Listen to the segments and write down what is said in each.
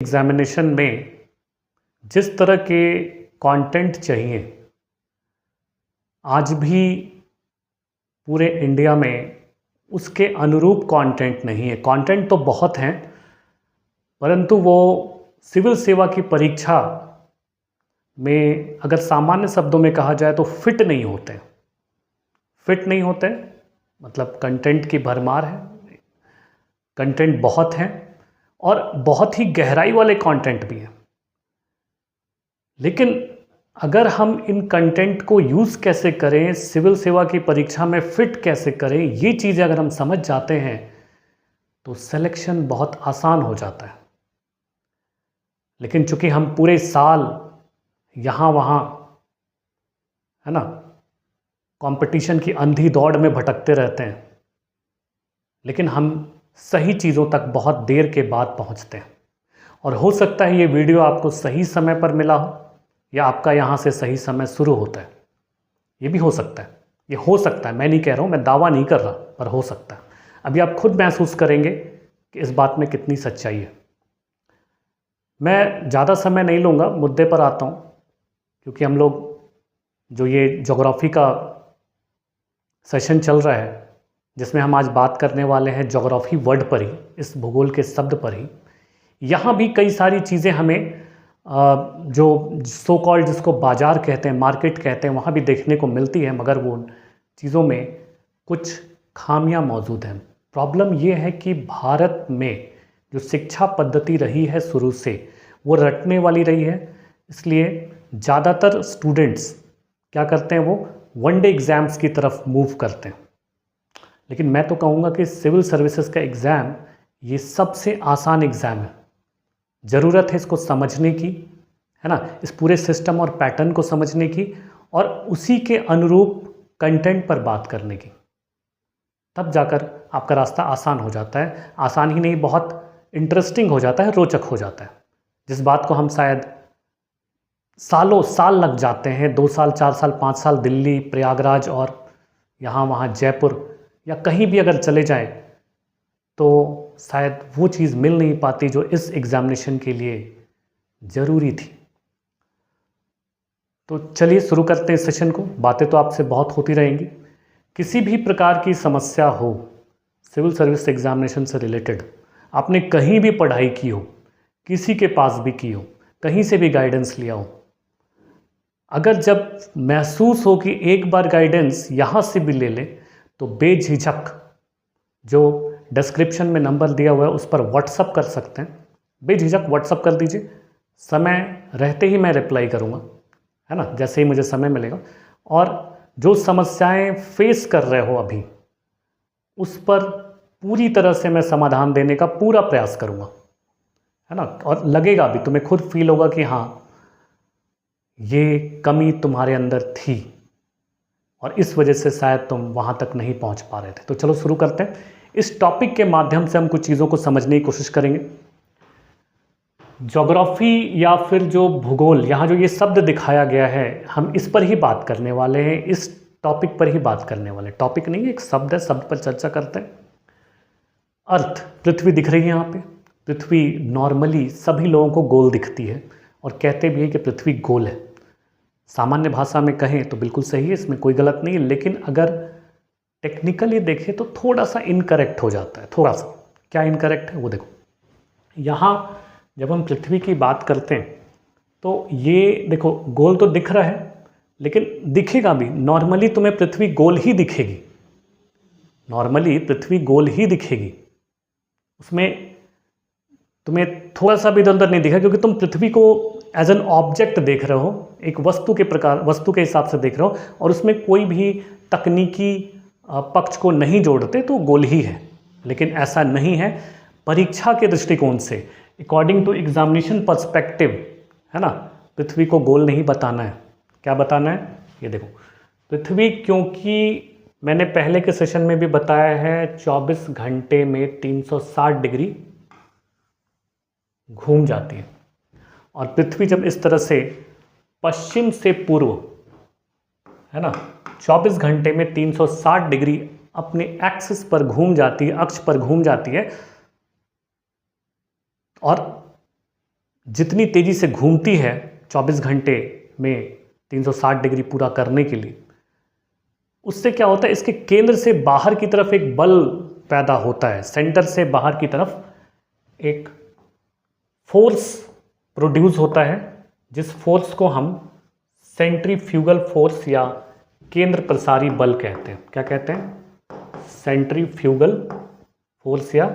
Examination में जिस तरह के कंटेंट चाहिए आज भी पूरे इंडिया में उसके अनुरूप कंटेंट नहीं है। कंटेंट तो बहुत हैं परंतु वो सिविल सेवा की परीक्षा में अगर सामान्य शब्दों में कहा जाए तो फिट नहीं होते। फिट नहीं होते मतलब कंटेंट की भरमार है, कंटेंट बहुत हैं और बहुत ही गहराई वाले कंटेंट भी हैं। लेकिन अगर हम इन कंटेंट को यूज़ कैसे करें, सिविल सेवा की परीक्षा में फिट कैसे करें, ये चीज़ें अगर हम समझ जाते हैं तो सिलेक्शन बहुत आसान हो जाता है। लेकिन चूंकि हम पूरे साल यहाँ वहाँ है ना कंपटीशन की अंधी दौड़ में भटकते रहते हैं, लेकिन हम सही चीज़ों तक बहुत देर के बाद पहुँचते हैं। और हो सकता है ये वीडियो आपको सही समय पर मिला हो या आपका यहाँ से सही समय शुरू होता है, ये भी हो सकता है। ये हो सकता है, मैं नहीं कह रहा हूँ, मैं दावा नहीं कर रहा, पर हो सकता है। अभी आप खुद महसूस करेंगे कि इस बात में कितनी सच्चाई है। मैं ज़्यादा समय नहीं लूँगा, मुद्दे पर आता हूँ, क्योंकि हम लोग जो ये ज्योग्राफी का सेशन चल रहा है जिसमें हम आज बात करने वाले हैं ज्योग्राफी वर्ड पर ही, इस भूगोल के शब्द पर ही। यहाँ भी कई सारी चीज़ें हमें जो सो कॉल्ड जिसको बाज़ार कहते हैं, मार्केट कहते हैं, वहाँ भी देखने को मिलती है, मगर वो चीज़ों में कुछ खामियां मौजूद हैं। प्रॉब्लम ये है कि भारत में जो शिक्षा पद्धति रही है शुरू से वो रटने वाली रही है, इसलिए ज़्यादातर स्टूडेंट्स क्या करते हैं, वो वनडे एग्ज़ाम्स की तरफ मूव करते हैं। लेकिन मैं तो कहूँगा कि सिविल सर्विसेज का एग्ज़ाम ये सबसे आसान एग्ज़ाम है। ज़रूरत है इसको समझने की, है ना, इस पूरे सिस्टम और पैटर्न को समझने की और उसी के अनुरूप कंटेंट पर बात करने की, तब जाकर आपका रास्ता आसान हो जाता है। आसान ही नहीं, बहुत इंटरेस्टिंग हो जाता है, रोचक हो जाता है। जिस बात को हम शायद सालों साल लग जाते हैं, 2 साल 4 साल 5 साल दिल्ली, प्रयागराज और यहाँ वहाँ जयपुर या कहीं भी अगर चले जाएं तो शायद वो चीज़ मिल नहीं पाती जो इस एग्ज़ामिनेशन के लिए ज़रूरी थी। तो चलिए शुरू करते हैं इस सेशन को। बातें तो आपसे बहुत होती रहेंगी। किसी भी प्रकार की समस्या हो सिविल सर्विस एग्ज़ामिनेशन से रिलेटेड, आपने कहीं भी पढ़ाई की हो, किसी के पास भी की हो, कहीं से भी गाइडेंस लिया हो, अगर जब महसूस हो कि एक बार गाइडेंस यहाँ से भी ले लें तो बेझिझक जो डिस्क्रिप्शन में नंबर दिया हुआ है उस पर व्हाट्सअप कर सकते हैं। बेझिझक व्हाट्सअप कर दीजिए, समय रहते ही मैं रिप्लाई करूँगा, है ना, जैसे ही मुझे समय मिलेगा। और जो समस्याएं फेस कर रहे हो अभी, उस पर पूरी तरह से मैं समाधान देने का पूरा प्रयास करूँगा, है ना। और लगेगा भी, तुम्हें खुद फील होगा कि हाँ ये कमी तुम्हारे अंदर थी और इस वजह से शायद तुम वहाँ तक नहीं पहुँच पा रहे थे। तो चलो शुरू करते हैं। इस टॉपिक के माध्यम से हम कुछ चीज़ों को समझने की कोशिश करेंगे। ज्योग्राफी या फिर जो भूगोल, यहाँ जो ये शब्द दिखाया गया है, हम इस पर ही बात करने वाले हैं, इस टॉपिक पर ही बात करने वाले हैं। टॉपिक नहीं है, एक शब्द है, शब्द पर चर्चा करते हैं। अर्थ, पृथ्वी दिख रही है यहाँ पे। पृथ्वी नॉर्मली सभी लोगों को गोल दिखती है और कहते भी है कि पृथ्वी गोल है। सामान्य भाषा में कहें तो बिल्कुल सही है, इसमें कोई गलत नहीं है। लेकिन अगर टेक्निकली देखें तो थोड़ा सा इनकरेक्ट हो जाता है। थोड़ा सा क्या इनकरेक्ट है वो देखो। यहाँ जब हम पृथ्वी की बात करते हैं तो ये देखो, गोल तो दिख रहा है लेकिन दिखेगा भी। नॉर्मली तुम्हें पृथ्वी गोल ही दिखेगी, नॉर्मली पृथ्वी गोल ही दिखेगी, उसमें तुम्हें थोड़ा सा भी इधर उधर नहीं दिखा, क्योंकि तुम पृथ्वी को एज एन ऑब्जेक्ट देख रहे हो, एक वस्तु के प्रकार, वस्तु के हिसाब से देख रहे हो और उसमें कोई भी तकनीकी पक्ष को नहीं जोड़ते तो गोल ही है। लेकिन ऐसा नहीं है परीक्षा के दृष्टिकोण से, अकॉर्डिंग टू एग्जामिनेशन पर्सपेक्टिव, है ना। पृथ्वी को गोल नहीं बताना है। क्या बताना है, ये देखो। पृथ्वी, क्योंकि मैंने पहले के सेशन में भी बताया है, 24 घंटे में 360 डिग्री घूम जाती है और पृथ्वी जब इस तरह से पश्चिम से पूर्व, है ना, 24 घंटे में 360 डिग्री अपने एक्सिस पर घूम जाती है, अक्ष पर घूम जाती है, और जितनी तेज़ी से घूमती है 24 घंटे में 360 डिग्री पूरा करने के लिए, उससे क्या होता है, इसके केंद्र से बाहर की तरफ एक बल पैदा होता है। सेंटर से बाहर की तरफ एक फोर्स प्रोड्यूस होता है, जिस फोर्स को हम सेंट्रीफ्यूगल फोर्स या केंद्र प्रसारी बल कहते हैं। क्या कहते हैं? सेंट्रीफ्यूगल फोर्स या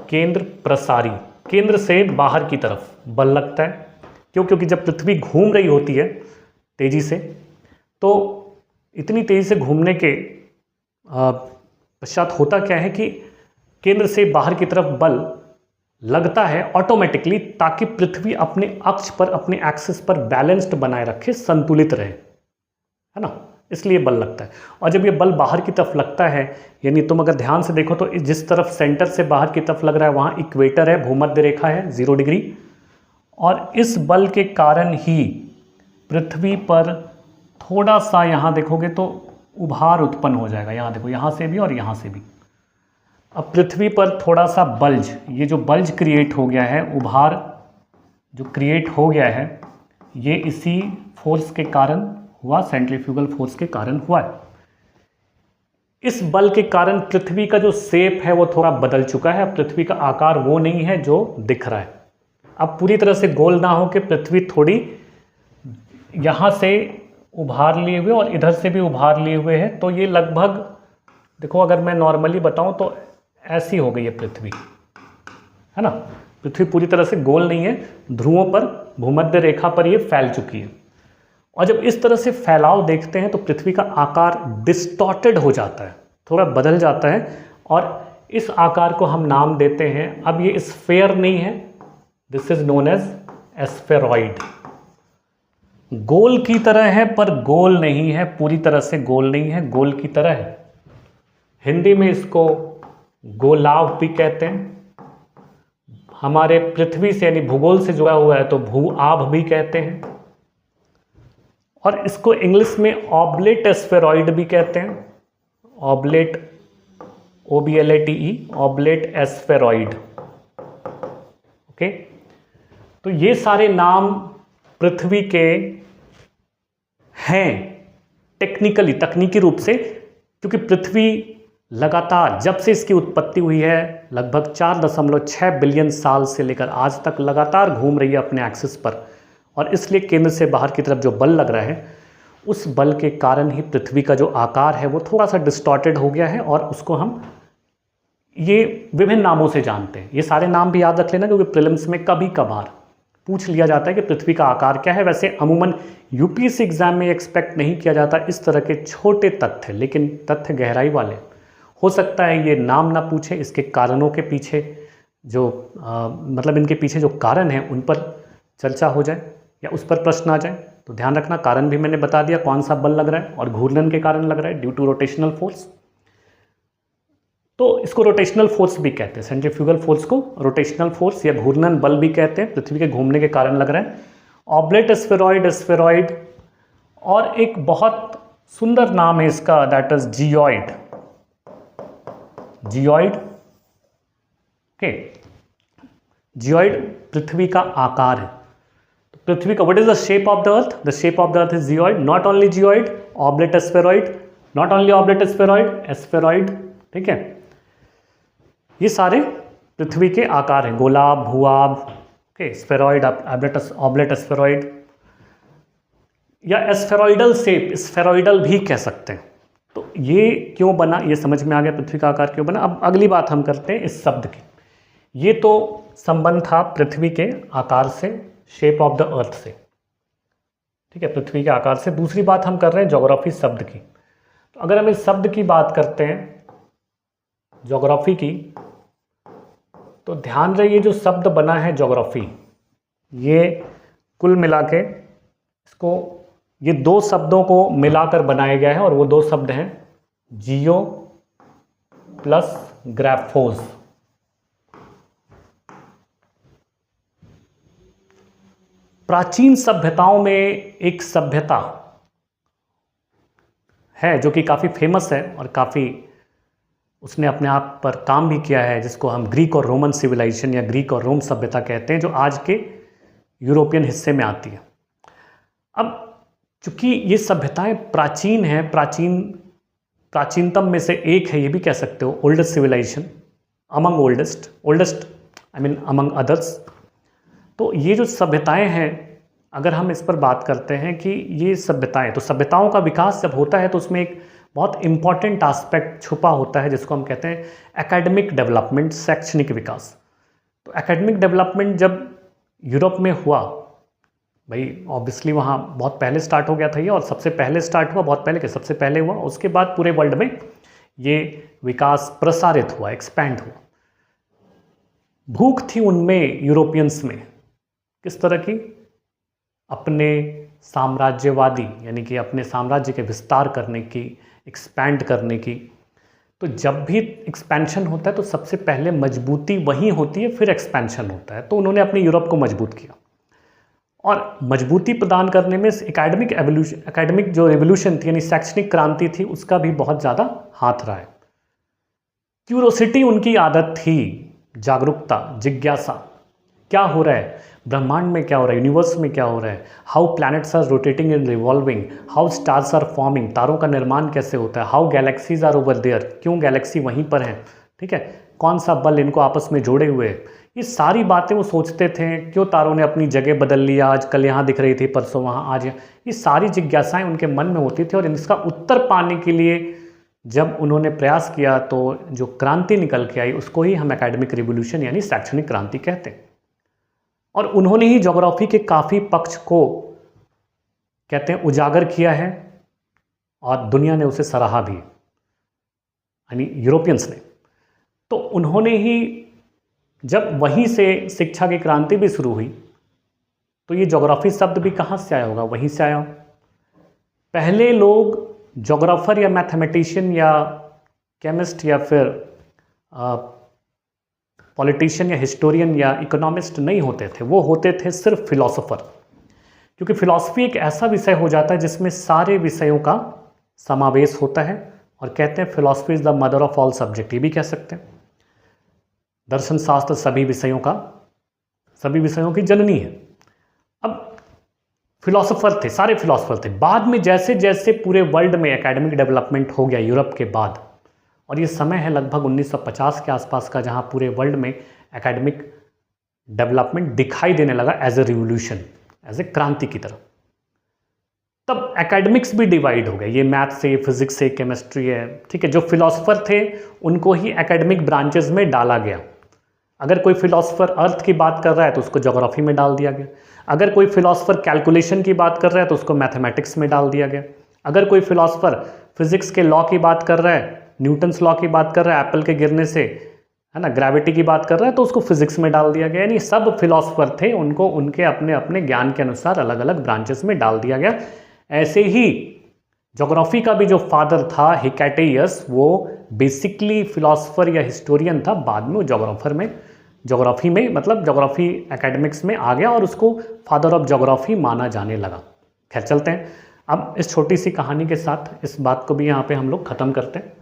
केंद्र प्रसारी। केंद्र से बाहर की तरफ बल लगता है। क्यों? क्योंकि जब पृथ्वी घूम रही होती है तेजी से, तो इतनी तेजी से घूमने के पश्चात होता क्या है कि केंद्र से बाहर की तरफ बल लगता है ऑटोमेटिकली, ताकि पृथ्वी अपने अक्ष पर, अपने एक्सिस पर बैलेंस्ड बनाए रखे, संतुलित रहे, है ना, इसलिए बल लगता है। और जब ये बल बाहर की तरफ लगता है, यानी तुम अगर ध्यान से देखो तो जिस तरफ सेंटर से बाहर की तरफ लग रहा है वहाँ इक्वेटर है, भूमध्य रेखा है 0 डिग्री, और इस बल के कारण ही पृथ्वी पर थोड़ा सा, यहाँ देखोगे तो उभार उत्पन्न हो जाएगा। यहाँ देखो, यहाँ से भी और यहाँ से भी। अब पृथ्वी पर थोड़ा सा बल्ज, ये जो बल्ज क्रिएट हो गया है, उभार जो क्रिएट हो गया है, ये इसी फोर्स के कारण हुआ, सेंट्रीफ्यूगल फोर्स के कारण हुआ है। इस बल के कारण पृथ्वी का जो शेप है वो थोड़ा बदल चुका है। अब पृथ्वी का आकार वो नहीं है जो दिख रहा है। अब पूरी तरह से गोल ना हो कि पृथ्वी थोड़ी यहाँ से उभार लिए हुए और इधर से भी उभार लिए हुए है, तो ये लगभग देखो, अगर मैं नॉर्मली बताऊं तो ऐसी हो गई है पृथ्वी, है ना। पृथ्वी पूरी तरह से गोल नहीं है, ध्रुवों पर, भूमध्य रेखा पर ये फैल चुकी है। और जब इस तरह से फैलाव देखते हैं तो पृथ्वी का आकार डिस्टॉर्टेड हो जाता है, थोड़ा बदल जाता है, और इस आकार को हम नाम देते हैं, अब ये स्फेयर नहीं है, दिस इज नोन एज एस्फेरॉइड। गोल की तरह है पर गोल नहीं है, पूरी तरह से गोल नहीं है, गोल की तरह है। हिंदी में इसको गोलाव भी कहते हैं। हमारे पृथ्वी से यानी भूगोल से जुड़ा हुआ है तो भू-आभ भी कहते हैं। और इसको इंग्लिश में ऑब्लेट एस्फेरॉइड भी कहते हैं। Oblate, OBLATE, oblate spheroid. Okay, तो ये सारे नाम पृथ्वी के हैं टेक्निकली, तकनीकी रूप से, क्योंकि पृथ्वी लगातार जब से इसकी उत्पत्ति हुई है लगभग 4.6 बिलियन साल से लेकर आज तक लगातार घूम रही है अपने एक्सिस पर, और इसलिए केंद्र से बाहर की तरफ जो बल लग रहा है, उस बल के कारण ही पृथ्वी का जो आकार है वो थोड़ा सा डिस्टॉर्टेड हो गया है, और उसको हम ये विभिन्न नामों से जानते हैं। ये सारे नाम भी याद रख लेना, क्योंकि प्रीलिम्स में कभी कभार पूछ लिया जाता है कि पृथ्वी का आकार क्या है। वैसे अमूमन यूपीएससी एग्जाम में एक्सपेक्ट नहीं किया जाता इस तरह के छोटे तथ्य, लेकिन तथ्य गहराई वाले। हो सकता है ये नाम ना पूछे, इसके कारणों के पीछे जो मतलब इनके पीछे जो कारण है उन पर चर्चा हो जाए या उस पर प्रश्न आ जाए। तो ध्यान रखना, कारण भी मैंने बता दिया कौन सा बल लग रहा है, और घूर्णन के कारण लग रहा है, ड्यू टू रोटेशनल फोर्स। तो इसको रोटेशनल फोर्स भी कहते हैं, सेंट्रीफ्यूगल फोर्स को रोटेशनल फोर्स या घूर्णन बल भी कहते हैं, पृथ्वी के घूमने के कारण लग रहा है। ऑब्लेट एस्फेरॉइड, एस्फेरॉइड, और एक बहुत सुंदर नाम है इसका, that is geoid. Geoid, okay, geoid पृथ्वी का आकार है। तो पृथ्वी का, what is the shape of the earth? The shape of the earth is geoid, not only geoid, oblate spheroid, not only oblate spheroid, spheroid, ठीक है। ये सारे पृथ्वी के आकार हैं, गोलाभ, भूआभ, ओके, स्फेरॉइड, ऑब्लेट एस्फेरॉइड, या एस्फेरॉइडल शेप, स्फेरॉइडल भी कह सकते हैं। तो ये क्यों बना, ये समझ में आ गया पृथ्वी का आकार क्यों बना। अब अगली बात हम करते हैं इस शब्द की। ये तो संबंध था पृथ्वी के आकार से, शेप ऑफ द अर्थ से, ठीक है, पृथ्वी के आकार से। दूसरी बात हम कर रहे हैं ज्योग्राफी शब्द की। तो अगर हम इस शब्द की बात करते हैं ज्योग्राफी की, तो ध्यान रहे ये जो शब्द बना है ज्योग्राफी, ये कुल मिला के इसको, ये दो शब्दों को मिलाकर बनाया गया है, और वो दो शब्द हैं जियो प्लस ग्राफोस। प्राचीन सभ्यताओं में एक सभ्यता है जो कि काफ़ी फेमस है और काफ़ी उसने अपने आप पर काम भी किया है, जिसको हम ग्रीक और रोमन सिविलाइजेशन या ग्रीक और रोम सभ्यता कहते हैं, जो आज के यूरोपियन हिस्से में आती है। अब चूंकि ये सभ्यताएं प्राचीन हैं, प्राचीनतम में से एक है, ये भी कह सकते हो, oldest civilization among oldest I mean among others. तो ये जो सभ्यताएं हैं, अगर हम इस पर बात करते हैं कि ये सभ्यताएं, तो सभ्यताओं का विकास जब होता है तो उसमें एक बहुत इंपॉर्टेंट एस्पेक्ट छुपा होता है, जिसको हम कहते हैं एकेडमिक डेवलपमेंट, शैक्षणिक विकास। तो एकेडमिक डेवलपमेंट जब यूरोप में हुआ, भाई ऑब्वियसली वहाँ बहुत पहले स्टार्ट हो गया था ये, और सबसे पहले स्टार्ट हुआ, बहुत पहले के सबसे पहले हुआ, उसके बाद पूरे वर्ल्ड में ये विकास प्रसारित हुआ, एक्सपैंड हुआ। भूख थी उनमें, यूरोपियंस में, किस तरह की? अपने साम्राज्यवादी, यानी कि अपने साम्राज्य के विस्तार करने की, एक्सपैंड करने की। तो जब भी एक्सपेंशन होता है तो सबसे पहले मजबूती वहीं होती है, फिर एक्सपेंशन होता है। तो उन्होंने अपने यूरोप को मजबूत किया, और मजबूती प्रदान करने में एकेडमिक जो रेवोल्यूशन थी, यानी शैक्षणिक क्रांति थी, उसका भी बहुत ज़्यादा हाथ रहा है। क्यूरोसिटी उनकी आदत थी, जागरूकता, जिज्ञासा, क्या हो रहा है ब्रह्मांड में, क्या हो रहा है यूनिवर्स में, क्या हो रहा है, how planets are rotating and revolving, how stars are forming, तारों का निर्माण कैसे होता है, how galaxies are over there, क्यों गैलेक्सी वहीं पर हैं, ठीक है, कौन सा बल इनको आपस में जोड़े हुए है, ये सारी बातें वो सोचते थे। क्यों तारों ने अपनी जगह बदल लिया, आज कल यहाँ दिख रही थी, परसों वहाँ, आज ये सारी जिज्ञासाएं उनके मन में होती थी। और इसका उत्तर पाने के लिए जब उन्होंने प्रयास किया तो जो क्रांति निकल के आई उसको ही हम एकेडमिक रिवोल्यूशन यानी शैक्षणिक क्रांति कहते हैं। और उन्होंने ही ज्योग्राफी के काफ़ी पक्ष को कहते हैं उजागर किया है, और दुनिया ने उसे सराहा भी, यानी यूरोपियंस ने। तो उन्होंने ही, जब वहीं से शिक्षा की क्रांति भी शुरू हुई, तो ये ज्योग्राफी शब्द भी कहाँ से आया होगा? वहीं से आया हो। पहले लोग ज्योग्राफर या मैथमेटिशियन या केमिस्ट या फिर पॉलिटिशियन या हिस्टोरियन या इकोनॉमिस्ट नहीं होते थे, वो होते थे सिर्फ फिलोसोफर। क्योंकि फिलॉसफी एक ऐसा विषय हो जाता है जिसमें सारे विषयों का समावेश होता है, और कहते हैं philosophy is the mother of all subject, ये भी कह सकते हैं। दर्शन शास्त्र सभी विषयों की जननी है। अब फिलोसोफर थे, सारे फिलोसोफर थे। बाद में जैसे जैसे पूरे वर्ल्ड में एकेडमिक डेवलपमेंट हो गया यूरोप के बाद, और ये समय है लगभग 1950 के आसपास का, जहाँ पूरे वर्ल्ड में एकेडमिक डेवलपमेंट दिखाई देने लगा as a revolution, as a क्रांति की तरह। तब एकेडमिक्स भी डिवाइड हो गए, ये मैथ से, फिजिक्स से, केमिस्ट्री है, ठीक है। जो फिलोसोफर थे उनको ही एकेडमिक ब्रांचेस में डाला गया। अगर कोई फिलोसोफर अर्थ की बात कर रहा है तो उसको ज्योग्राफी में डाल दिया गया। अगर कोई फिलोसोफर कैलकुलेशन की बात कर रहा है तो उसको मैथमेटिक्स में डाल दिया गया। अगर कोई फिलोसोफर फिजिक्स के लॉ की बात कर रहा है, न्यूटन्स लॉ की बात कर रहा है, एप्पल के गिरने से, है ना, ग्रेविटी की बात कर रहा है, तो उसको फिजिक्स में डाल दिया गया। यानी सब फिलोसोफर थे, उनको उनके अपने अपने ज्ञान के अनुसार अलग अलग ब्रांचेस में डाल दिया गया। ऐसे ही ज्योग्राफी का भी जो फादर था हिकैटेयस, वो बेसिकली फिलोसोफर या हिस्टोरियन था। बाद में ज्योग्राफी में मतलब ज्योग्राफी एकेडमिक्स में आ गया और उसको फादर ऑफ ज्योग्राफी माना जाने लगा। खैर चलते हैं, अब इस छोटी सी कहानी के साथ इस बात को भी यहाँ पे हम लोग ख़त्म करते हैं।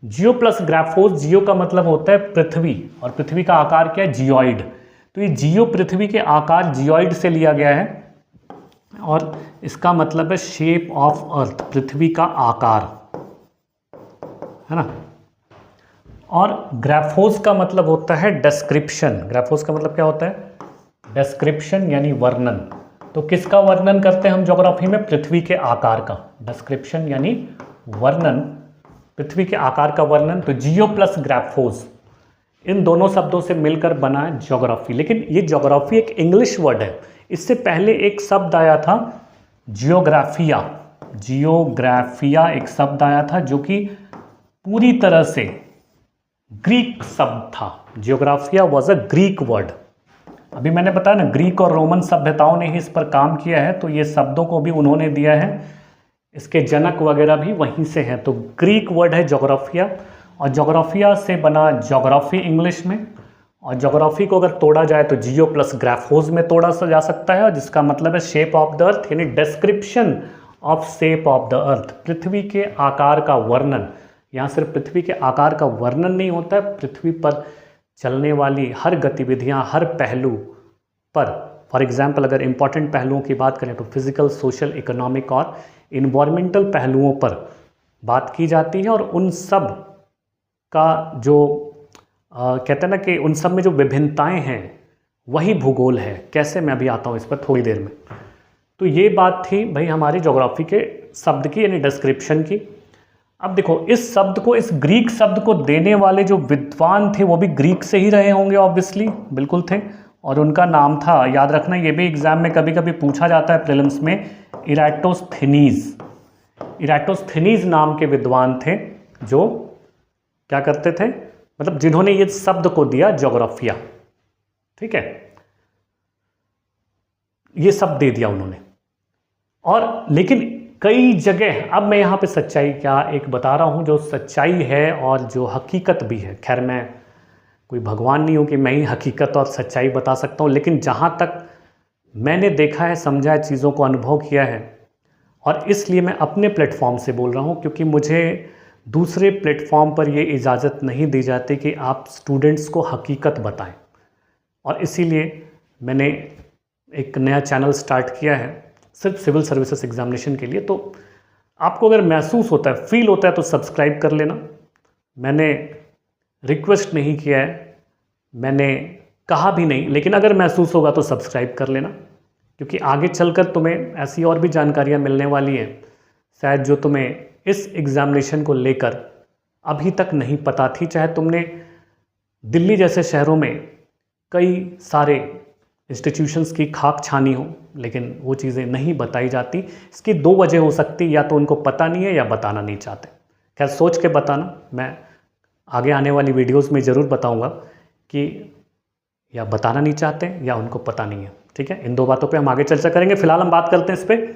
जियो प्लस ग्राफोस, जियो का मतलब होता है पृथ्वी, और पृथ्वी का आकार क्या है? जियोइड। तो ये जियो पृथ्वी के आकार जियोइड से लिया गया है, और इसका मतलब है शेप ऑफ अर्थ, पृथ्वी का आकार, है ना। और ग्राफोस का मतलब होता है डिस्क्रिप्शन। ग्राफोस का मतलब क्या होता है? डिस्क्रिप्शन यानी वर्णन। तो किसका वर्णन करते हैं हम ज्योग्राफी में? पृथ्वी के आकार का। डिस्क्रिप्शन यानी वर्णन, पृथ्वी के आकार का वर्णन। तो जियो प्लस ग्राफोस, इन दोनों शब्दों से मिलकर बना है ज्योग्राफी। लेकिन ये ज्योग्राफी एक इंग्लिश वर्ड है। इससे पहले एक शब्द आया था जियोग्राफिया। जियोग्राफिया एक शब्द आया था जो कि पूरी तरह से ग्रीक शब्द था। जियोग्राफिया वॉज अ ग्रीक वर्ड। अभी मैंने बताया ना, ग्रीक और रोमन सभ्यताओं ने ही इस पर काम किया है, तो ये शब्दों को भी उन्होंने दिया है, इसके जनक वगैरह भी वहीं से हैं। तो ग्रीक वर्ड है ज्योग्राफिया, और ज्योग्राफिया से बना ज्योग्राफी इंग्लिश में। और ज्योग्राफी को अगर तोड़ा जाए तो जियो प्लस ग्राफोस में तोड़ा जा सकता है, जिसका मतलब है शेप ऑफ द अर्थ, यानी description of shape of the earth, पृथ्वी के आकार का वर्णन। यहाँ सिर्फ पृथ्वी के आकार का वर्णन नहीं होता है, पृथ्वी पर चलने वाली हर गतिविधियाँ, हर पहलू पर, फॉर एग्जाम्पल अगर इम्पॉर्टेंट पहलुओं की बात करें तो फिजिकल, सोशल, इकोनॉमिक और इन्वायरमेंटल पहलुओं पर बात की जाती है। और उन सब का जो कहते हैं ना कि उन सब में जो विभिन्नताएं हैं वही भूगोल है। कैसे, मैं अभी आता हूँ इस पर थोड़ी देर में। तो ये बात थी भाई हमारी ज्योग्राफी के शब्द की, यानी डिस्क्रिप्शन की। अब देखो, इस शब्द को, इस ग्रीक शब्द को देने वाले जो विद्वान थे वो भी ग्रीक से ही रहे होंगे, ऑब्वियसली, बिल्कुल थे। और उनका नाम था, याद रखना, ये भी एग्जाम में कभी कभी पूछा जाता है प्रीलिम्स में, इराटोस्थेनीज। इराटोस्थेनीज नाम के विद्वान थे जो क्या करते थे, मतलब जिन्होंने ये शब्द को दिया ज्योग्राफिया। ठीक है, ये शब्द दे दिया उन्होंने। और लेकिन कई जगह, अब मैं यहाँ पे सच्चाई क्या एक बता रहा हूँ, जो सच्चाई है और जो हकीकत भी है। खैर, मैं कोई भगवान नहीं हूँ कि मैं ही हकीकत और सच्चाई बता सकता हूँ, लेकिन जहाँ तक मैंने देखा है, समझा है, चीज़ों को अनुभव किया है, और इसलिए मैं अपने प्लेटफॉर्म से बोल रहा हूँ, क्योंकि मुझे दूसरे प्लेटफॉर्म पर ये इजाज़त नहीं दी जाती कि आप स्टूडेंट्स को हकीकत बताएं। और इसीलिए मैंने एक नया चैनल स्टार्ट किया है सिर्फ सिविल सर्विसेज एग्जामिनेशन के लिए। तो आपको अगर महसूस होता है, फील होता है, तो सब्सक्राइब कर लेना। मैंने रिक्वेस्ट नहीं किया है, मैंने कहा भी नहीं, लेकिन अगर महसूस होगा तो सब्सक्राइब कर लेना, क्योंकि आगे चलकर तुम्हें ऐसी और भी जानकारियाँ मिलने वाली हैं शायद जो तुम्हें इस एग्ज़ामिनेशन को लेकर अभी तक नहीं पता थी। चाहे तुमने दिल्ली जैसे शहरों में कई सारे इंस्टीट्यूशंस की खाक छानी हो, लेकिन वो चीज़ें नहीं बताई जाती। इसकी दो वजह हो सकती, या तो उनको पता नहीं है या बताना नहीं चाहते। खैर, सोच के बताना, मैं आगे आने वाली वीडियोस में ज़रूर बताऊंगा कि या बताना नहीं चाहते या उनको पता नहीं है। ठीक है, इन दो बातों पे हम आगे चर्चा करेंगे। फिलहाल हम बात करते हैं इस पर।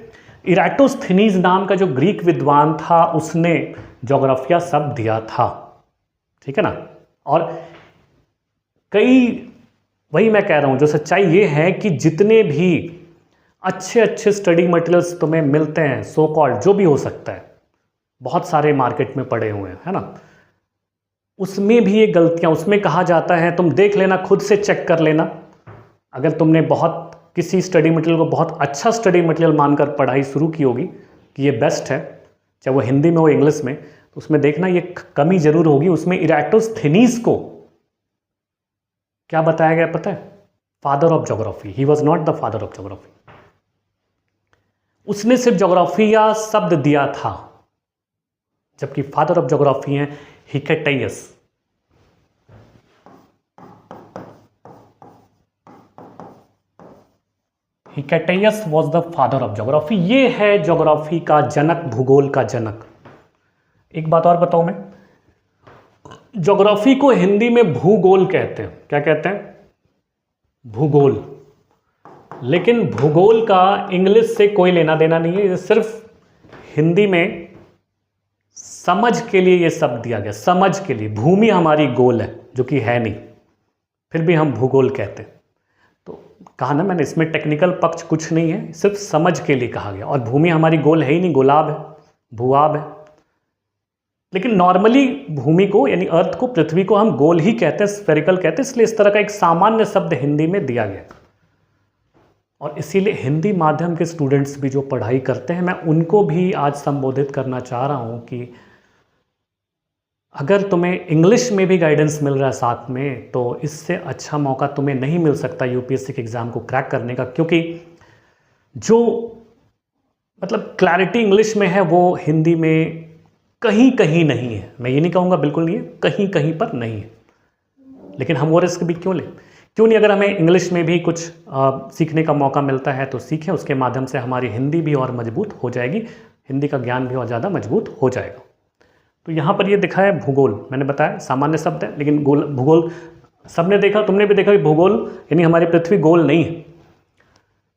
इराटोस्थेनीज नाम का जो ग्रीक विद्वान था, उसने ज्योग्राफिया शब्द दिया था। ठीक है ना। और वही मैं कह रहा हूँ, जो सच्चाई ये है कि जितने भी अच्छे अच्छे स्टडी मटेरियल्स तुम्हें मिलते हैं, सो कॉल्ड, जो भी हो सकता है, बहुत सारे मार्केट में पड़े हुए हैं, है ना, उसमें भी ये गलतियाँ, उसमें कहा जाता है, तुम देख लेना, खुद से चेक कर लेना। अगर तुमने बहुत किसी स्टडी मटेरियल को बहुत अच्छा स्टडी मटेरियल मानकर पढ़ाई शुरू की होगी कि ये बेस्ट है, चाहे वो हिंदी में हो इंग्लिश में, तो उसमें देखना ये कमी जरूर होगी। उसमें इराटोस्थेनीज को क्या बताया गया पता है? Father of geography. He was not the father of geography. उसने सिर्फ ज्योग्राफिया शब्द दिया था, जबकि फादर ऑफ ज्योग्राफी हैं Hecataeus. Hecataeus was the father of geography. ये है ज्योग्राफी का जनक, भूगोल का जनक। एक बात और बताऊं मैं, ज्योग्राफी को हिंदी में भूगोल कहते हैं। क्या कहते हैं? भूगोल। लेकिन भूगोल का इंग्लिश से कोई लेना देना नहीं है, ये सिर्फ हिंदी में समझ के लिए ये शब्द दिया गया, समझ के लिए। भूमि हमारी गोल है, जो कि है नहीं, फिर भी हम भूगोल कहते हैं। तो कहा ना मैंने, इसमें टेक्निकल पक्ष कुछ नहीं है, सिर्फ समझ के लिए कहा गया। और भूमि हमारी गोल है ही नहीं, गोलाब है, भूआब है। लेकिन नॉर्मली भूमि को, यानी अर्थ को, पृथ्वी को हम गोल ही कहते हैं, स्फेरिकल कहते हैं, इसलिए इस तरह का एक सामान्य शब्द हिंदी में दिया गया। और इसीलिए हिंदी माध्यम के स्टूडेंट्स भी जो पढ़ाई करते हैं, मैं उनको भी आज संबोधित करना चाह रहा हूं कि अगर तुम्हें इंग्लिश में भी गाइडेंस मिल रहा है साथ में, तो इससे अच्छा मौका तुम्हें नहीं मिल सकता यूपीएससी के एग्ज़ाम को क्रैक करने का। क्योंकि जो मतलब क्लैरिटी इंग्लिश में है वो हिंदी में कहीं कहीं नहीं है। मैं ये नहीं कहूँगा बिल्कुल नहीं है, कहीं कहीं पर नहीं है। लेकिन हम वो रिस्क भी क्यों लें? क्यों नहीं? अगर हमें इंग्लिश में भी कुछ सीखने का मौका मिलता है तो सीखें, उसके माध्यम से हमारी हिंदी भी और मजबूत हो जाएगी, हिंदी का ज्ञान भी और ज़्यादा मजबूत हो जाएगा। तो यहाँ पर ये दिखा है भूगोल, मैंने बताया सामान्य शब्द है, लेकिन भूगोल सबने देखा, तुमने भी देखा कि भूगोल यानी हमारी पृथ्वी गोल नहीं है।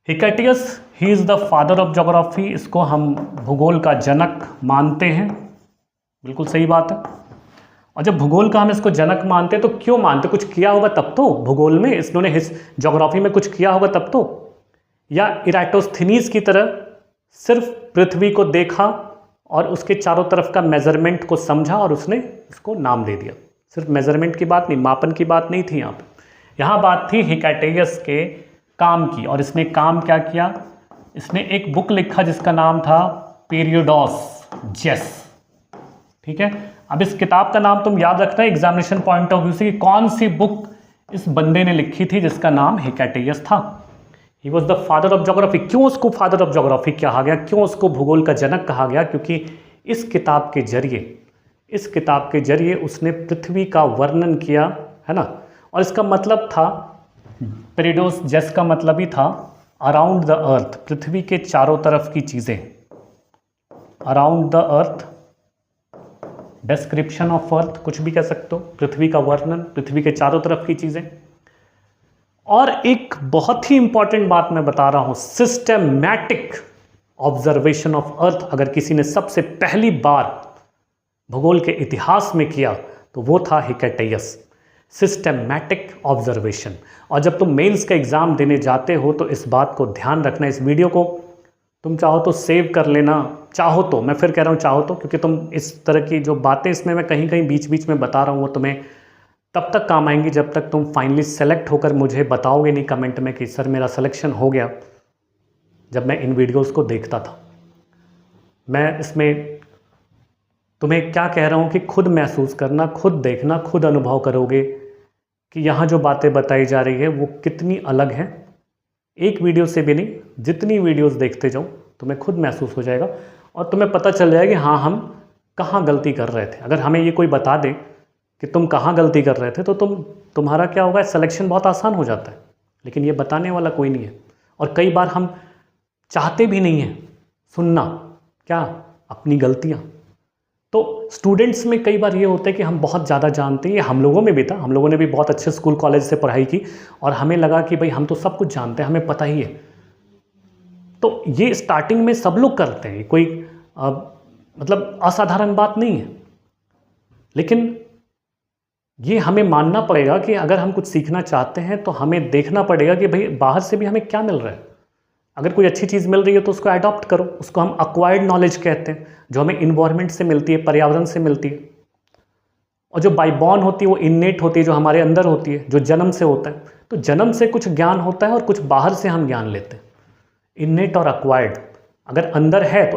Hecataeus, he is the father of geography, इसको हम भूगोल का जनक मानते हैं। बिल्कुल सही बात है। और जब भूगोल का हम इसको जनक मानते हैं तो क्यों मानते? कुछ किया होगा तब तो, भूगोल में इन्होंने ज्योग्राफी में कुछ किया होगा तब तो। या इराटोस्थेनीज की तरह सिर्फ पृथ्वी को देखा और उसके चारों तरफ का मेज़रमेंट को समझा और उसने उसको नाम दे दिया। सिर्फ मेज़रमेंट की बात नहीं, मापन की बात नहीं थी यहाँ पे, यहाँ बात थी हिकाइटेगस के काम की। और इसने काम क्या किया, इसने एक बुक लिखा जिसका नाम था पीरियोडोस जेस। ठीक है, अब इस किताब का नाम तुम याद रखना एग्जामिनेशन पॉइंट ऑफ व्यू से कि कौन सी बुक इस बंदे ने लिखी थी जिसका नाम हिकाइटेगस था। He was the father of geography. क्यों उसको फादर ऑफ ज्योग्राफी कहा गया, क्यों उसको भूगोल का जनक कहा गया? क्योंकि इस किताब के जरिए उसने पृथ्वी का वर्णन किया, है ना। और इसका मतलब था, पेरिडोस जेस का मतलब ही था अराउंड द अर्थ, पृथ्वी के चारों तरफ की चीज़ें, around the earth, description of earth, कुछ भी कह सकते हो, पृथ्वी का वर्णन, पृथ्वी के चारों तरफ की चीज़ें। और एक बहुत ही इंपॉर्टेंट बात मैं बता रहा हूं, सिस्टमैटिक ऑब्जर्वेशन ऑफ अर्थ अगर किसी ने सबसे पहली बार भूगोल के इतिहास में किया तो वो था हिकाइटेगस, सिस्टमैटिक ऑब्जर्वेशन। और जब तुम मेंस का एग्ज़ाम देने जाते हो तो इस बात को ध्यान रखना। इस वीडियो को तुम चाहो तो सेव कर लेना, चाहो तो, मैं फिर कह रहा हूँ चाहो तो, क्योंकि तुम इस तरह की जो बातें इसमें मैं कहीं कहीं बीच बीच में बता रहा हूँ वो तुम्हें तब तक काम आएंगी जब तक तुम फाइनली सेलेक्ट होकर मुझे बताओगे नहीं कमेंट में कि सर मेरा सिलेक्शन हो गया। जब मैं इन वीडियोस को देखता था, मैं इसमें तुम्हें क्या कह रहा हूँ कि खुद महसूस करना, खुद देखना, खुद अनुभव करोगे कि यहाँ जो बातें बताई जा रही है वो कितनी अलग हैं। एक वीडियो से भी नहीं, जितनी वीडियोस देखते जाओ तुम्हें खुद महसूस हो जाएगा और तुम्हें पता चल जाएगा कि हाँ हम कहाँ गलती कर रहे थे। अगर हमें ये कोई बता दे कि तुम कहाँ गलती कर रहे थे तो तुम्हारा क्या होगा, सिलेक्शन बहुत आसान हो जाता है। लेकिन ये बताने वाला कोई नहीं है और कई बार हम चाहते भी नहीं हैं सुनना क्या, अपनी गलतियाँ। तो स्टूडेंट्स में कई बार ये होता है कि हम बहुत ज़्यादा जानते हैं, ये हम लोगों में भी था, हम लोगों ने भी बहुत अच्छे स्कूल कॉलेज से पढ़ाई की और हमें लगा कि भाई हम तो सब कुछ जानते हैं, हमें पता ही है। तो ये स्टार्टिंग में सब लोग करते हैं, कोई मतलब असाधारण बात नहीं है। लेकिन ये हमें मानना पड़ेगा कि अगर हम कुछ सीखना चाहते हैं तो हमें देखना पड़ेगा कि भाई बाहर से भी हमें क्या मिल रहा है। अगर कोई अच्छी चीज़ मिल रही है तो उसको अडॉप्ट करो, उसको हम अक्वायर्ड नॉलेज कहते हैं, जो हमें इन्वायरमेंट से मिलती है, पर्यावरण से मिलती है। और जो बाय बॉर्न होती है वो इन्नेट होती है, जो हमारे अंदर होती है, जो जन्म से होता है। तो जन्म से कुछ ज्ञान होता है और कुछ बाहर से हम ज्ञान लेते हैं, इन्नेट और अक्वायर्ड। अगर अंदर है तो